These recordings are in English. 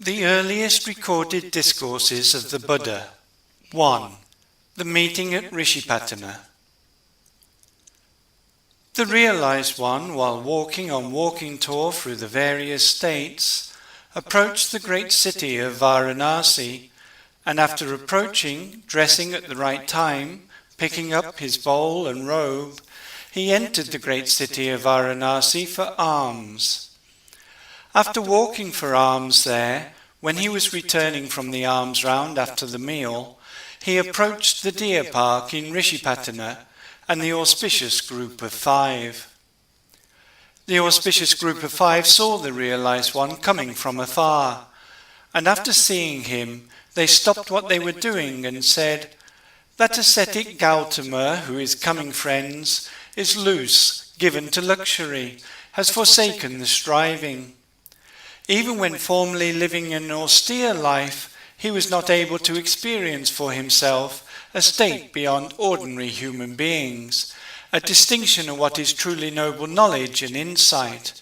The earliest recorded discourses of the Buddha. 1. The meeting at Rishi. The realized one, while walking on walking tour through the various states, approached the great city of Varanasi, and after approaching, dressing at the right time, picking up his bowl and robe, he entered the great city of Varanasi for alms. After walking for alms there, when he was returning from the alms round after the meal, he approached the deer park in Rishipatana and the auspicious group of 5. The auspicious group of 5 saw the realized one coming from afar, and after seeing him, they stopped what they were doing and said, "That ascetic Gautama who is coming, friends, is loose, given to luxury, has forsaken the striving. Even when formerly living an austere life, he was not able to experience for himself a state beyond ordinary human beings, a distinction of what is truly noble knowledge and insight.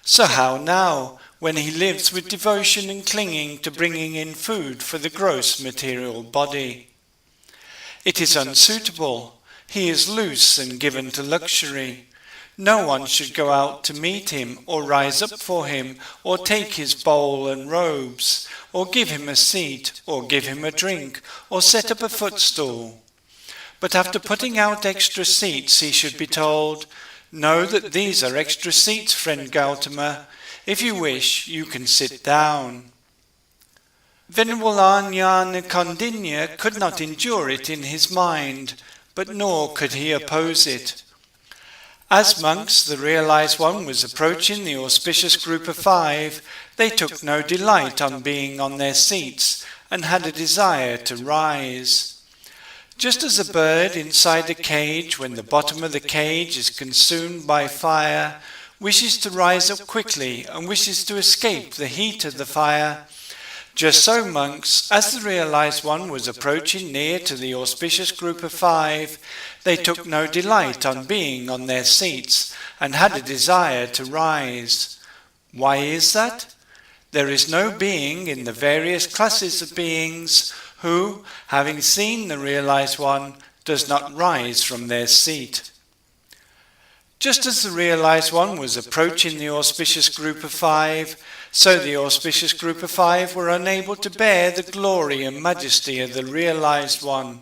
So how now, when he lives with devotion and clinging to bringing in food for the gross material body? It is unsuitable. He is loose and given to luxury. No one should go out to meet him, or rise up for him, or take his bowl and robes, or give him a seat, or give him a drink, or set up a footstool. But after putting out extra seats, he should be told, 'Know that these are extra seats, friend Gautama. If you wish, you can sit down.' Venerable Ajnana Kondinya could not endure it in his mind, but nor could he oppose it. As monks, the realized one was approaching the auspicious group of 5, they took no delight on being on their seats and had a desire to rise. Just as a bird inside a cage, when the bottom of the cage is consumed by fire, wishes to rise up quickly and wishes to escape the heat of the fire, just so monks, as the realized one was approaching near to the auspicious group of 5, they took no delight on being on their seats and had a desire to rise. Why is that? There is no being in the various classes of beings who, having seen the realized one, does not rise from their seat. Just as the realized one was approaching the auspicious group of 5, so the auspicious group of 5 were unable to bear the glory and majesty of the realized one.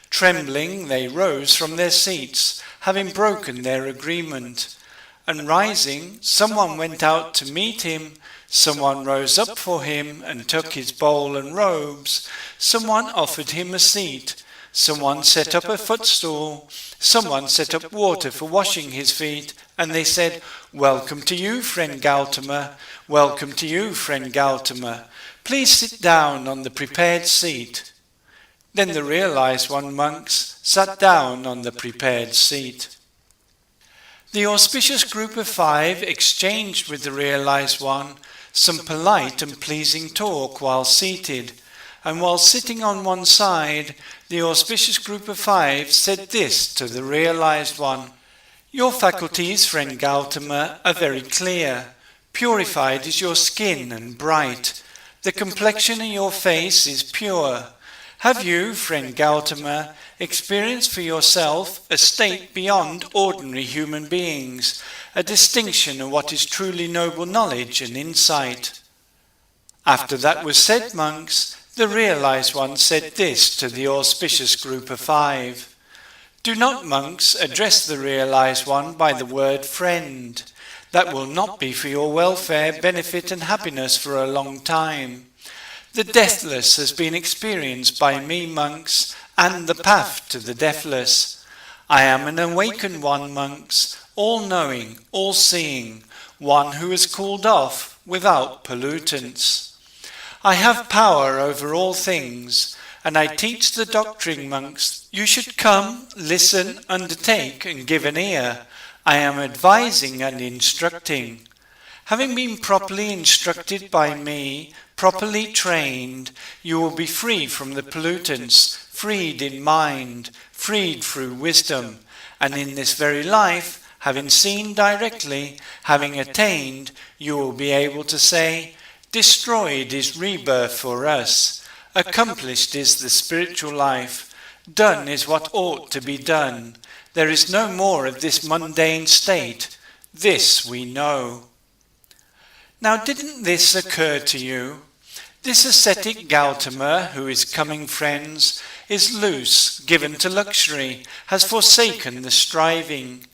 Trembling, they rose from their seats, having broken their agreement. And rising, someone went out to meet him, someone rose up for him and took his bowl and robes, someone offered him a seat, someone set up a footstool, someone set up water for washing his feet, and they said, "Welcome to you, friend Gautama. Welcome to you, friend Gautama. Please sit down on the prepared seat." Then the realized one monks sat down on the prepared seat. The auspicious group of 5 exchanged with the realized one some polite and pleasing talk while seated, and while sitting on one side, the auspicious group of 5 said this to the realized one: "Your faculties, friend Gautama, are very clear. Purified is your skin and bright. The complexion of your face is pure. Have you, friend Gautama, experienced for yourself a state beyond ordinary human beings, a distinction of what is truly noble knowledge and insight?" After that was said, monks, the realized one said this to the auspicious group of 5. "Do not, monks, address the realized one by the word friend. That will not be for your welfare, benefit and happiness for a long time. The Deathless has been experienced by me, monks, and the path to the Deathless. I am an awakened one, monks, all-knowing, all-seeing, one who has cooled off without pollutants. I have power over all things, and I teach the doctrine, monks. You should come, listen, undertake, and give an ear. I am advising and instructing. Having been properly instructed by me, properly trained, you will be free from the pollutants, freed in mind, freed through wisdom, and in this very life, having seen directly, having attained, you will be able to say, destroyed is rebirth for us, accomplished is the spiritual life, done is what ought to be done. There is no more of this mundane state. This we know. Now didn't this occur to you? This ascetic Gautama, who is coming, friends, is loose, given to luxury, has forsaken the striving.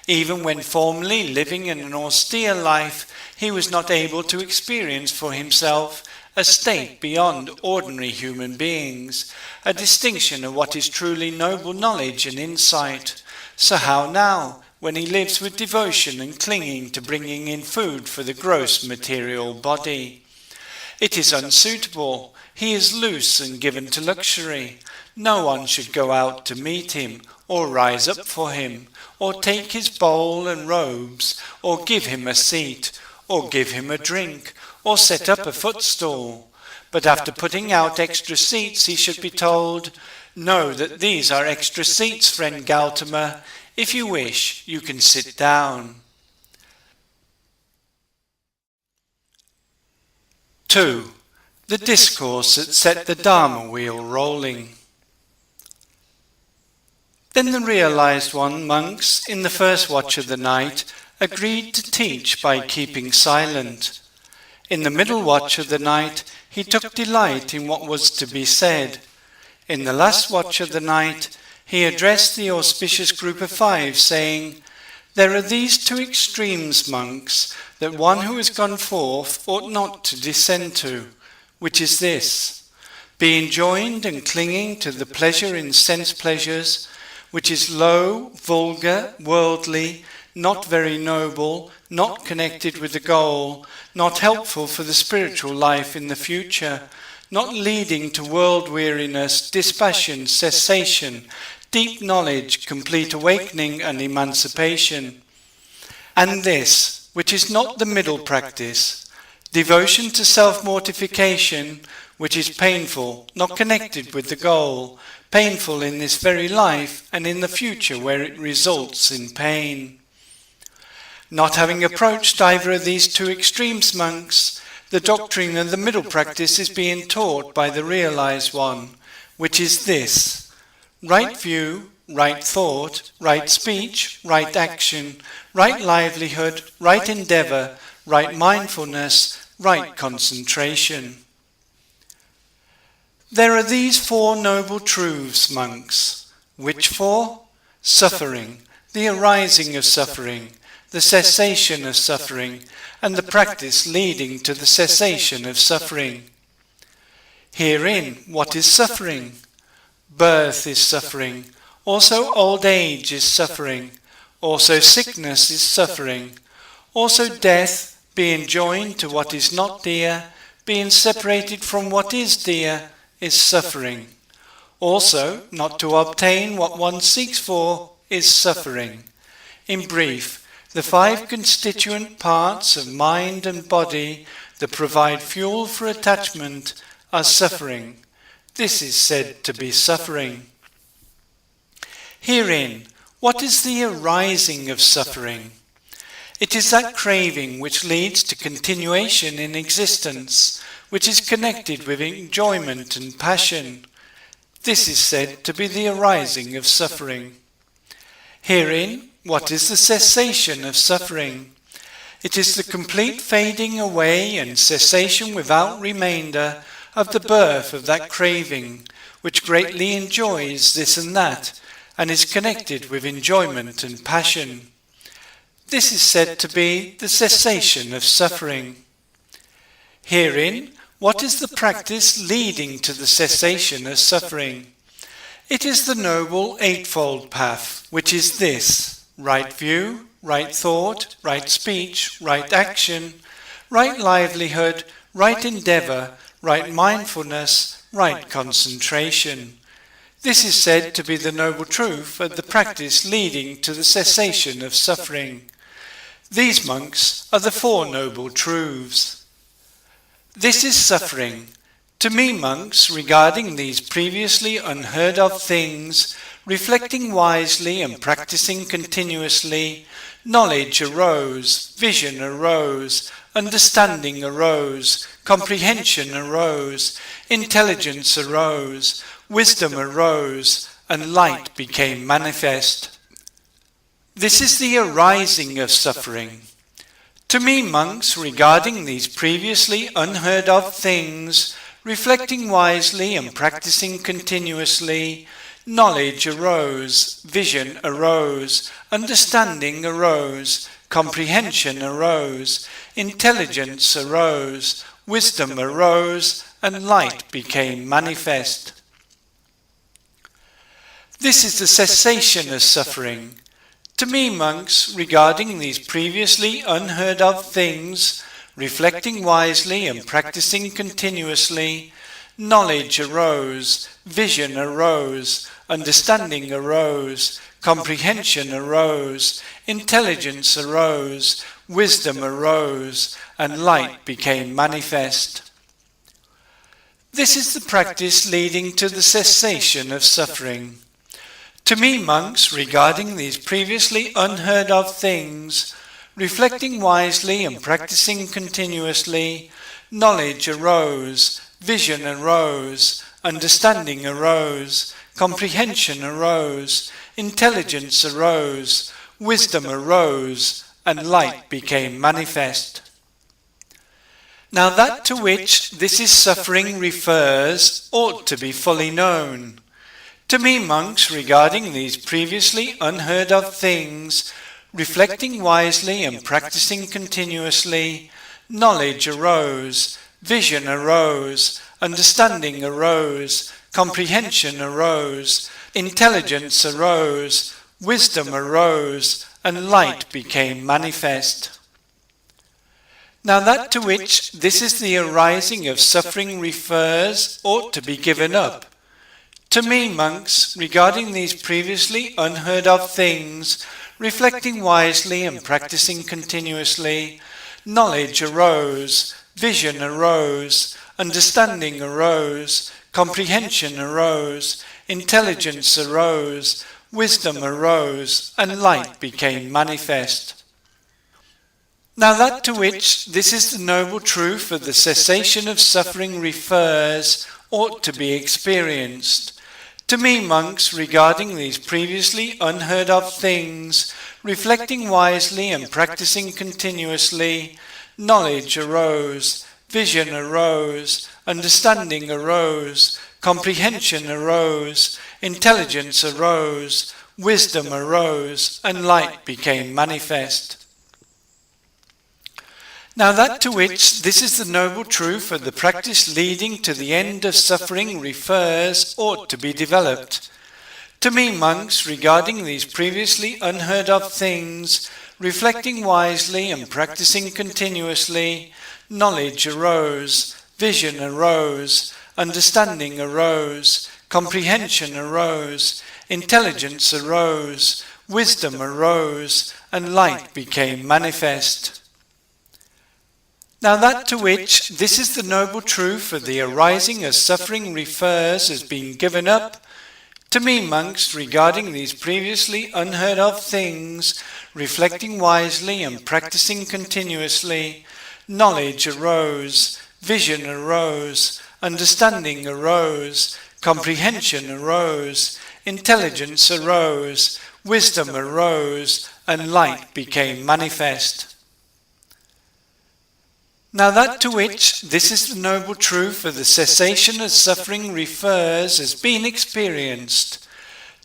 Even when formerly living in an austere life, he was not able to experience for himself a state beyond ordinary human beings, a distinction of what is truly noble knowledge and insight. So how now, when he lives with devotion and clinging to bringing in food for the gross material body? It is unsuitable. He is loose and given to luxury. No one should go out to meet him, or rise up for him, or take his bowl and robes, or give him a seat, or give him a drink, or set up a footstool. But after putting out extra seats, he should be told, "Know that these are extra seats, friend Gautama. If you wish, you can sit down." 2. The discourse that set the Dharma wheel rolling. Then the realized one, monks, in the first watch of the night, agreed to teach by keeping silent. In the middle watch of the night, he took delight in what was to be said. In the last watch of the night, he addressed the auspicious group of 5, saying, "There are these 2 extremes, monks, that one who has gone forth ought not to descend to, which is this: being joined and clinging to the pleasure in sense pleasures, which is low, vulgar, worldly, not very noble, not connected with the goal, not helpful for the spiritual life in the future, not leading to world weariness, dispassion, cessation, deep knowledge, complete awakening and emancipation. And this, which is not the middle practice, devotion to self-mortification, which is painful, not connected with the goal, painful in this very life and in the future where it results in pain. Not having approached either of these 2 extremes, monks, the doctrine of the middle practice is being taught by the realized one, which is this: right view, right thought, right speech, right action, right livelihood, right endeavour, right mindfulness, right concentration. There are these 4 noble truths, monks. Which 4? Suffering, the arising of suffering, the cessation of suffering, and the practice leading to the cessation of suffering. Herein, what is suffering? Birth is suffering. Also old age is suffering. Also sickness is suffering. Also death, being joined to what is not dear, being separated from what is dear, is suffering. Also, not to obtain what one seeks for is suffering. In brief, the 5 constituent parts of mind and body that provide fuel for attachment are suffering. This is said to be suffering. Herein, what is the arising of suffering? It is that craving which leads to continuation in existence, which is connected with enjoyment and passion. This is said to be the arising of suffering. Herein, what is the cessation of suffering? It is the complete fading away and cessation without remainder of the birth of that craving, which greatly enjoys this and that, and is connected with enjoyment and passion. This is said to be the cessation of suffering. Herein, what is the practice leading to the cessation of suffering? It is the noble eightfold path, which is this: right view, right thought, right speech, right action, right livelihood, right endeavour, right mindfulness, right concentration. This is said to be the noble truth of the practice leading to the cessation of suffering. These, monks, are the 4 noble truths. This is suffering. To me, monks, regarding these previously unheard of things, reflecting wisely and practicing continuously, knowledge arose, vision arose, understanding arose, comprehension arose, intelligence arose, wisdom arose, and light became manifest. This is the arising of suffering. To me, monks, regarding these previously unheard of things, reflecting wisely and practicing continuously, knowledge arose, vision arose, understanding arose, comprehension arose, intelligence arose, wisdom arose, and light became manifest. This is the cessation of suffering. To me, monks, regarding these previously unheard of things, reflecting wisely and practicing continuously, knowledge arose, vision arose, understanding arose, comprehension arose, intelligence arose, wisdom arose, and light became manifest. This is the practice leading to the cessation of suffering. To me, monks, regarding these previously unheard of things, reflecting wisely and practicing continuously, knowledge arose, vision arose, understanding arose, comprehension arose, intelligence arose, wisdom arose, and light became manifest. Now that to which this is suffering refers ought to be fully known. To me, monks, regarding these previously unheard of things, reflecting wisely and practicing continuously, knowledge arose, vision arose, understanding arose, comprehension arose, intelligence arose, wisdom arose, and light became manifest. Now that to which this is the arising of suffering refers ought to be given up. To me, monks, regarding these previously unheard of things, reflecting wisely and practicing continuously, knowledge arose, vision arose, understanding arose, comprehension arose, intelligence arose, wisdom arose, and light became manifest. Now that to which this is the noble truth of the cessation of suffering refers ought to be experienced. To me, monks, regarding these previously unheard of things, reflecting wisely and practicing continuously, knowledge arose, vision arose, understanding arose, comprehension arose, intelligence arose, wisdom arose, and light became manifest. Now that to which this is the noble truth of the practice leading to the end of suffering refers ought to be developed. To me, monks, regarding these previously unheard of things, reflecting wisely and practicing continuously, knowledge arose, vision arose, understanding arose, comprehension arose, intelligence arose, wisdom arose, and light became manifest. Now that to which this is the noble truth of the arising of suffering refers as being given up, to me, monks, regarding these previously unheard of things, reflecting wisely and practicing continuously, knowledge arose, vision arose, understanding arose, comprehension arose, intelligence arose, wisdom arose, and light became manifest. Now that to which this is the noble truth of the cessation of suffering refers as being experienced.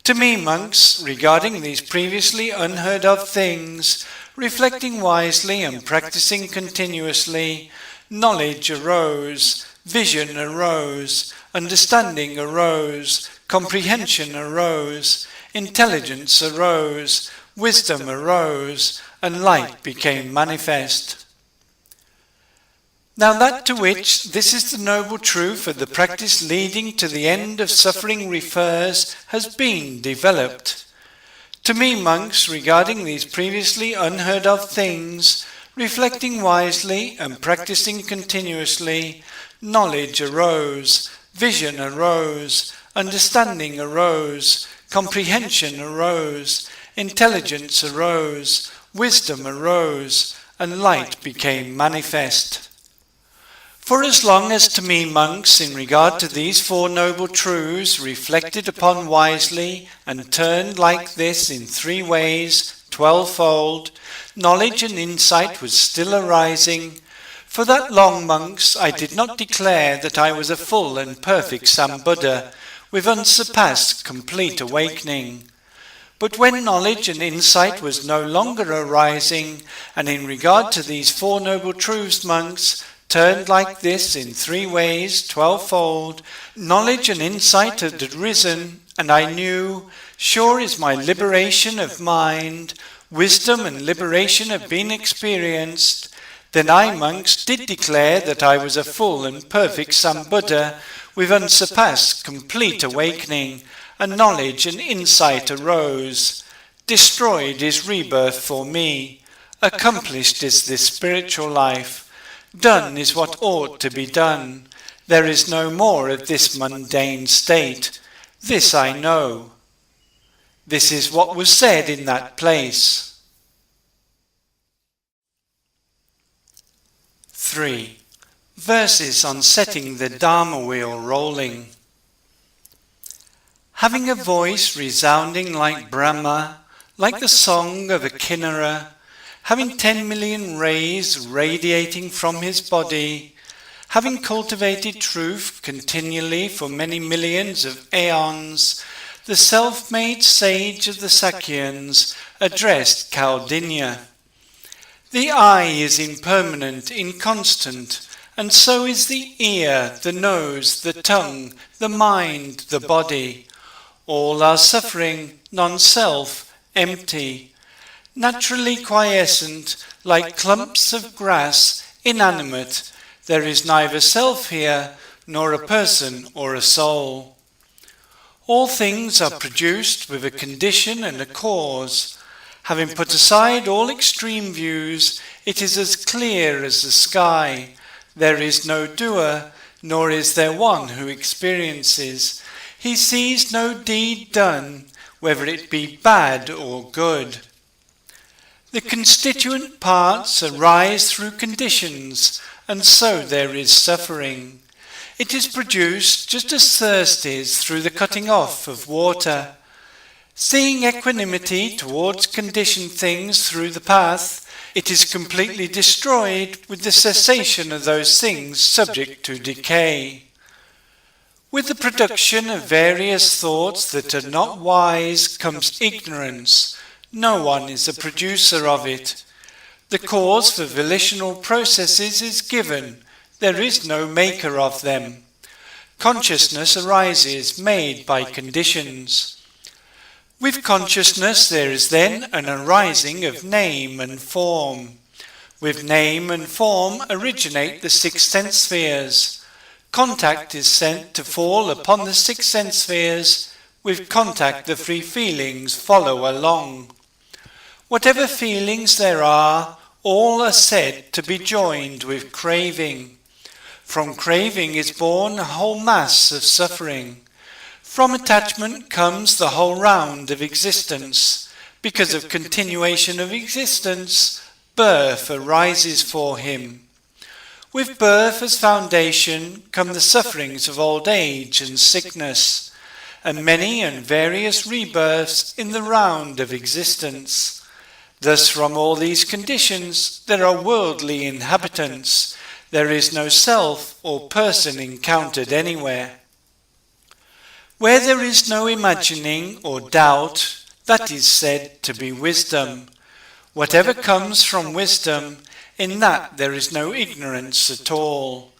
To me, monks, regarding these previously unheard of things, reflecting wisely and practicing continuously, knowledge arose, vision arose, understanding arose, comprehension arose, intelligence arose, wisdom arose, and light became manifest. Now that to which this is the noble truth of the practice leading to the end of suffering refers has been developed. To me, monks, regarding these previously unheard of things, reflecting wisely and practicing continuously, knowledge arose, vision arose, understanding arose, comprehension arose, intelligence arose, wisdom arose, and light became manifest. For as long as to me, monks, in regard to these four noble truths, reflected upon wisely, and turned like this in 3 ways, 12-fold, knowledge and insight was still arising, for that long, monks, I did not declare that I was a full and perfect Sambuddha, with unsurpassed complete awakening. But when knowledge and insight was no longer arising, and in regard to these four noble truths, monks, turned like this in 3 ways, 12-fold, knowledge and insight had arisen, and I knew, sure is my liberation of mind, wisdom and liberation have been experienced, then I, monks, did declare that I was a full and perfect Sambuddha, with unsurpassed complete awakening, and knowledge and insight arose. Destroyed is rebirth for me, accomplished is this spiritual life, done is what ought to be done, there is no more of this mundane state, this I know. This is what was said in that place. 3. Verses on setting the Dharma wheel rolling. Having a voice resounding like Brahma, like the song of a kinnara, having 10 million rays radiating from his body, having cultivated truth continually for many millions of aeons, the self-made sage of the Sakyans addressed Kaudinya. The eye is impermanent, inconstant, and so is the ear, the nose, the tongue, the mind, the body. All are suffering, non-self, empty, naturally quiescent, like clumps of grass, inanimate. There is neither self here, nor a person or a soul. All things are produced with a condition and a cause. Having put aside all extreme views, it is as clear as the sky. There is no doer, nor is there one who experiences. He sees no deed done, whether it be bad or good. The constituent parts arise through conditions, and so there is suffering. It is produced just as thirst is through the cutting off of water. Seeing equanimity towards conditioned things through the path, it is completely destroyed with the cessation of those things subject to decay. With the production of various thoughts that are not wise comes ignorance. No one is a producer of it. The cause for volitional processes is given. There is no maker of them. Consciousness arises made by conditions. With consciousness there is then an arising of name and form. With name and form originate the 6 sense spheres. Contact is sent to fall upon the 6 sense spheres. With contact the 3 feelings follow along. Whatever feelings there are, all are said to be joined with craving. From craving is born a whole mass of suffering. From attachment comes the whole round of existence. Because of continuation of existence, birth arises for him. With birth as foundation come the sufferings of old age and sickness, and many and various rebirths in the round of existence. Thus from all these conditions there are worldly inhabitants. There is no self or person encountered anywhere. Where there is no imagining or doubt, that is said to be wisdom. Whatever comes from wisdom, in that there is no ignorance at all.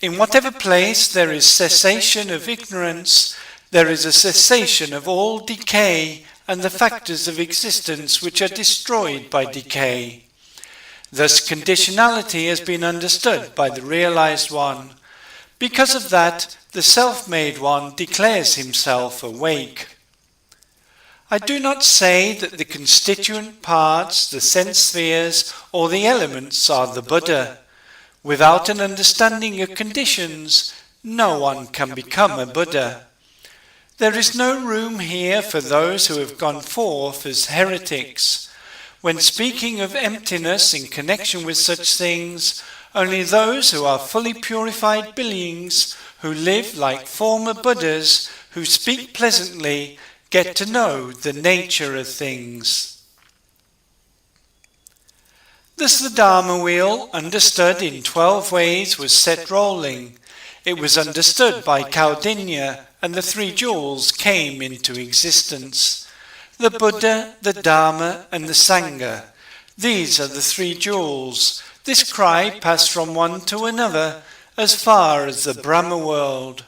In whatever place there is cessation of ignorance, there is a cessation of all decay and the factors of existence which are destroyed by decay. Thus conditionality has been understood by the realized one. Because of that, the self-made one declares himself awake. I do not say that the constituent parts, the sense spheres, or the elements are the Buddha. Without an understanding of conditions, no one can become a Buddha. There is no room here for those who have gone forth as heretics. When speaking of emptiness in connection with such things, only those who are fully purified beings, who live like former Buddhas, who speak pleasantly, get to know the nature of things. Thus the Dharma wheel, understood in 12 ways, was set rolling. It was understood by Kaundinya, and the 3 jewels came into existence. The Buddha, the Dharma, and the Sangha. These are the 3 jewels. This cry passed from one to another, as far as the Brahma world.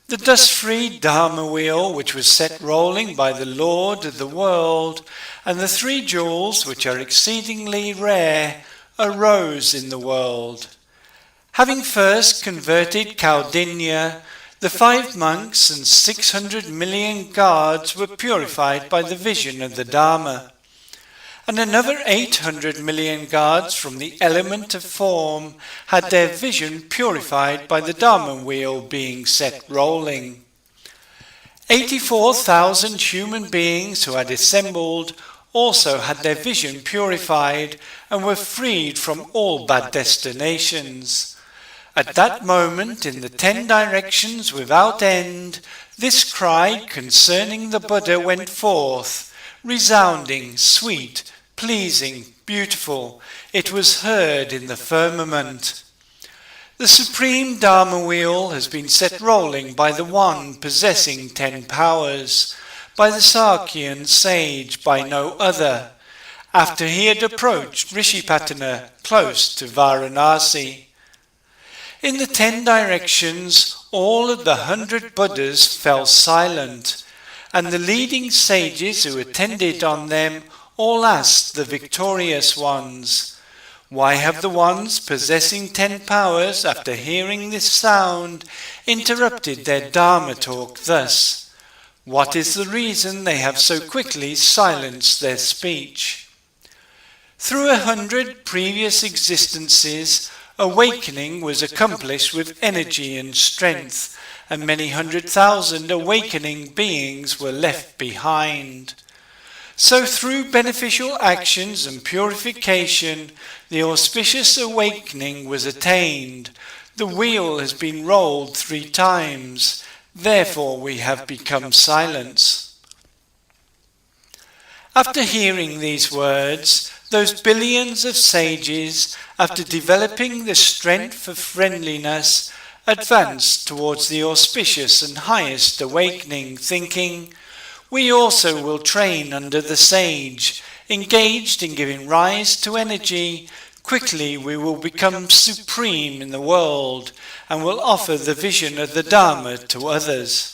The dust-free Dharma wheel, which was set rolling by the Lord of the world, and the 3 jewels, which are exceedingly rare, arose in the world. Having first converted Kaundinya, the 5 monks and 600 million guards were purified by the vision of the Dharma, and another 800 million guards from the element of form had their vision purified by the Dharma wheel being set rolling. 84,000 human beings who had assembled also had their vision purified and were freed from all bad destinations. At that moment, in the 10 directions without end, this cry concerning the Buddha went forth, resounding, sweet, pleasing, beautiful. It was heard in the firmament. The supreme Dharma wheel has been set rolling by the one possessing 10 powers, by the Sakyan sage, by no other, after he had approached Rishi close to Varanasi. In the 10 directions, all of the 100 Buddhas fell silent, and the leading sages who attended on them all asked the victorious ones, "Why have the ones possessing 10 powers, after hearing this sound, interrupted their Dharma talk thus? What is the reason they have so quickly silenced their speech?" Through 100 previous existences, awakening was accomplished with energy and strength, and many 100,000 awakening beings were left behind. So through beneficial actions and purification, the auspicious awakening was attained. The wheel has been rolled 3 times, therefore we have become silent. After hearing these words, those billions of sages, after developing the strength of friendliness, advanced towards the auspicious and highest awakening, thinking, "We also will train under the sage, engaged in giving rise to energy. Quickly we will become supreme in the world, and will offer the vision of the Dharma to others."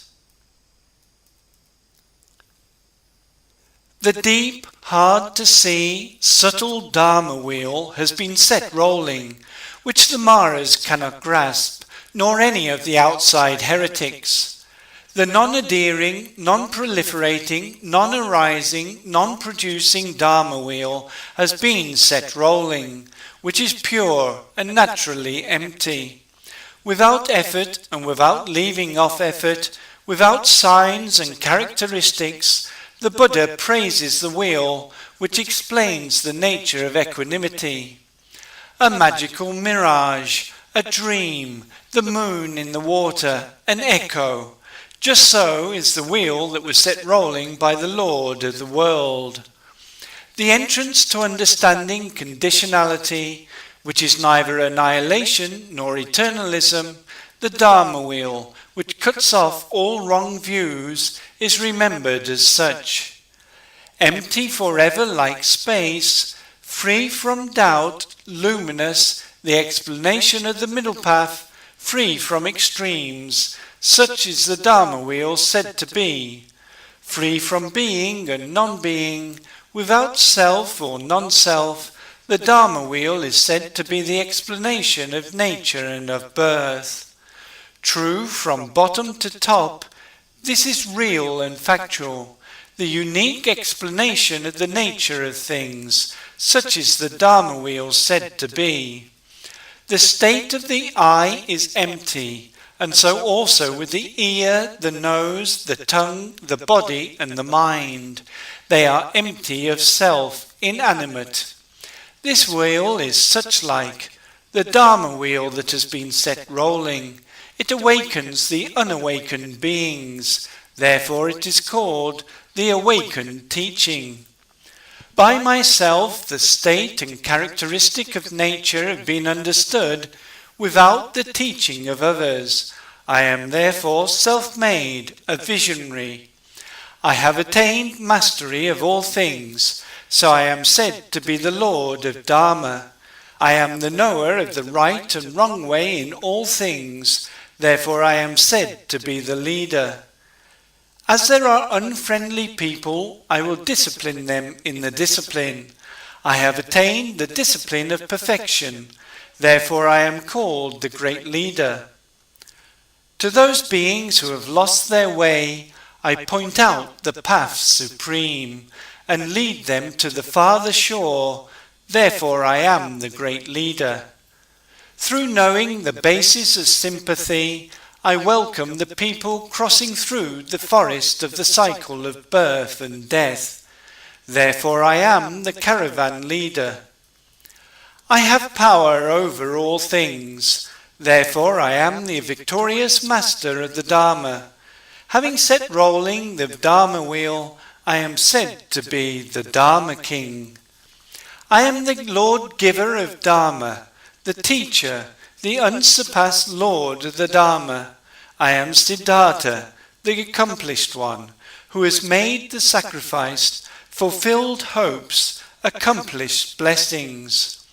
The deep, hard-to-see, subtle Dharma wheel has been set rolling, which the Maras cannot grasp, nor any of the outside heretics. The non-adhering, non-proliferating, non-arising, non-producing Dharma wheel has been set rolling, which is pure and naturally empty. Without effort and without leaving off effort, without signs and characteristics, the Buddha praises the wheel, which explains the nature of equanimity. A magical mirage, a dream, the moon in the water, an echo. Just so is the wheel that was set rolling by the Lord of the world. The entrance to understanding conditionality, which is neither annihilation nor eternalism, the Dharma wheel, which cuts off all wrong views, is remembered as such. Empty forever like space, free from doubt, luminous, the explanation of the middle path, free from extremes, such is the Dharma wheel said to be. Free from being and non-being, without self or non-self, the Dharma wheel is said to be the explanation of nature and of birth. True from bottom to top, this is real and factual, the unique explanation of the nature of things, such is the Dharma wheel said to be. The state of the I is empty, and so also with the ear, the nose, the tongue, the body, and the mind. They are empty of self, inanimate. This wheel is such like the Dharma wheel that has been set rolling. It awakens the unawakened beings. Therefore it is called the awakened teaching. By myself, the state and characteristic of nature have been understood without the teaching of others. I am therefore self-made, a visionary. I have attained mastery of all things, so I am said to be the Lord of Dharma. I am the knower of the right and wrong way in all things, therefore I am said to be the leader. As there are unfriendly people, I will discipline them in the discipline. I have attained the discipline of perfection, therefore I am called the great leader. To those beings who have lost their way, I point out the path supreme, and lead them to the farther shore, therefore I am the great leader. Through knowing the basis of sympathy, I welcome the people crossing through the forest of the cycle of birth and death. Therefore I am the caravan leader. I have power over all things. Therefore I am the victorious master of the Dharma. Having set rolling the Dharma wheel, I am said to be the Dharma king. I am the Lord giver of Dharma, the teacher, the unsurpassed Lord of the Dharma. I am Siddhartha, the accomplished one, who has made the sacrifice, fulfilled hopes, accomplished blessings.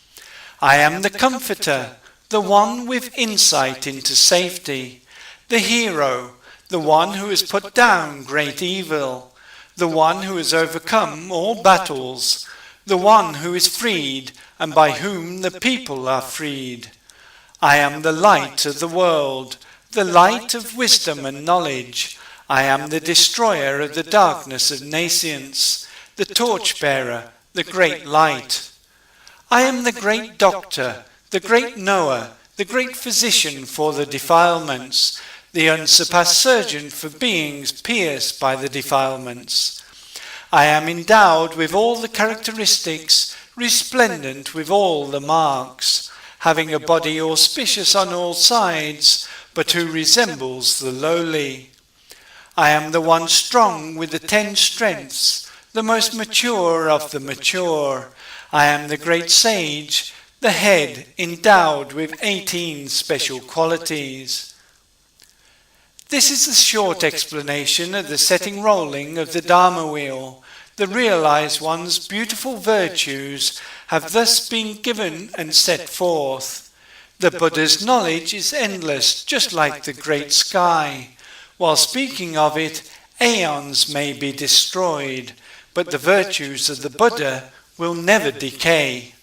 I am the comforter, the one with insight into safety, the hero, the one who has put down great evil, the one who has overcome all battles, the one who is freed and by whom the people are freed. I am the light of the world, the light of wisdom and knowledge. I am the destroyer of the darkness of nescience, the torchbearer, the great light. I am the great doctor, the great knower, the great physician for the defilements, the unsurpassed surgeon for beings pierced by the defilements. I am endowed with all the characteristics, resplendent with all the marks, having a body auspicious on all sides, but who resembles the lowly. I am the one strong with the 10 strengths, the most mature of the mature. I am the great sage, the head endowed with 18 special qualities. This is a short explanation of the setting rolling of the Dharma wheel. The realized one's beautiful virtues have thus been given and set forth. The Buddha's knowledge is endless, just like the great sky. While speaking of it, aeons may be destroyed, but the virtues of the Buddha will never decay.